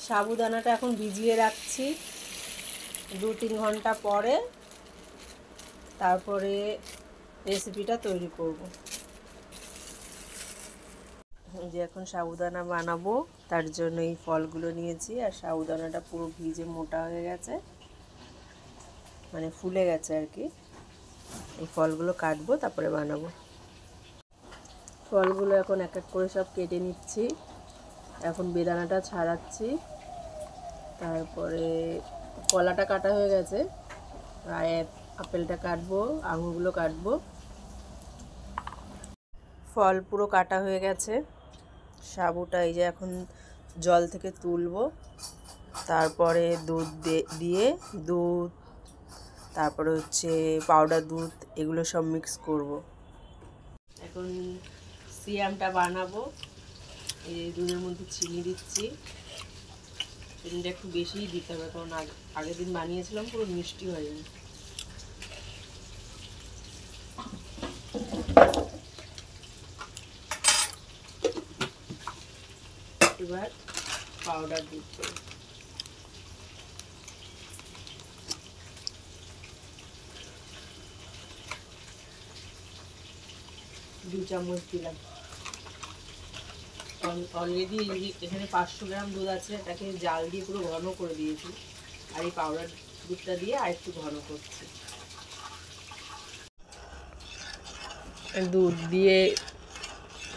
সাবুদানাটা এখন ভিজিয়ে রাখছি, 2-3 ঘন্টা পরে তারপরে রেসিপিটা তৈরি করব। যে এখন সাবুদানা বানাবো তার জন্য এই ফলগুলো নিয়েছি, আর সাবুদানাটা পুরো ভিজে মোটা হয়ে গেছে, মানে ফুলে গেছে আর কি। এই ফলগুলো কাটবো তারপরে বানাবো। ফলগুলো এখন এক এক করে সব কেটে নিচ্ছি। এখন বেদানাটা ছাড়াচ্ছি, তারপরে কলাটা কাটা হয়ে গেছে, আর আপেলটা কাটবো, আঙুরগুলো কাটবো। ফল পুরো কাটা হয়ে গেছে। সাবুটা এই যে এখন জল থেকে তুলবো, তারপরে দুধ দিয়ে দুধ, তারপরে হচ্ছে পাউডার দুধ, এগুলো সব মিক্স করব। এখন সিরামটা বানাবো। এই দুধের মধ্যে চিনি দিচ্ছি, চিনিটা একটু বেশিই দিতে হবে, কারণ আগের দিন বানিয়েছিলাম পুরো মিষ্টি হয়নি। এবার পাউডার দুধ দেবো, 2 চামচ দিলাম। অলরেডি এখানে 500 গ্রাম দুধ আছে, এটাকে জাল দিয়ে পুরো ঘন করে দিয়েছি, আর এই পাউডার দুধটা দিয়ে আর একটু ঘন করছি। দুধ দিয়ে,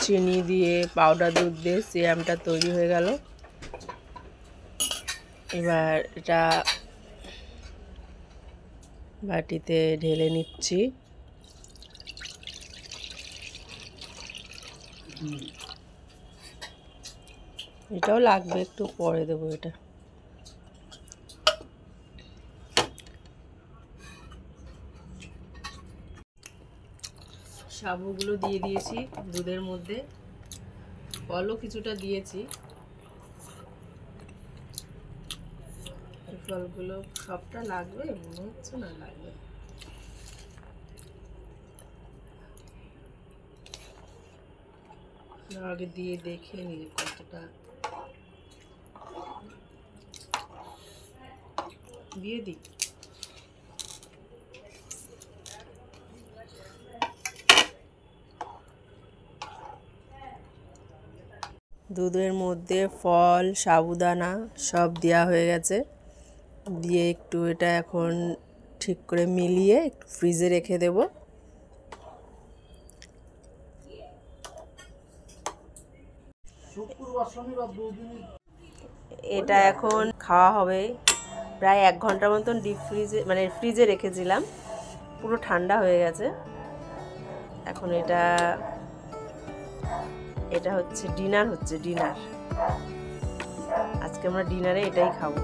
চিনি দিয়ে, পাউডার দুধ দিয়ে সিরামটা তৈরি হয়ে গেল। এবার এটা বাটিতে ঢেলে নিচ্ছি। এটাও লাগবে, একটু পরে দেবো এটা। সাবুগুলো দিয়ে দিয়েছি দুধের মধ্যে, ফলও কিছুটা দিয়েছি। ফলগুলো সবটা লাগবে মনে হচ্ছে না লাগবে। আগে দিয়ে দেখে নিই কতটা দিয়ে দিই। দুধের মধ্যে ফল, সাবুদানা সব দেওয়া হয়ে গেছে, দিয়ে একটু এটা এখন ঠিক করে মিলিয়ে একটু ফ্রিজে রেখে দেব। এটা এখন খাওয়া হবে। প্রায় 1 ঘন্টার মতন ডিপ ফ্রিজে মানে ফ্রিজে রেখেছিলাম, পুরো ঠান্ডা হয়ে গেছে। এখন এটা হচ্ছে ডিনার, আজকে আমরা ডিনারে এটাই খাবো।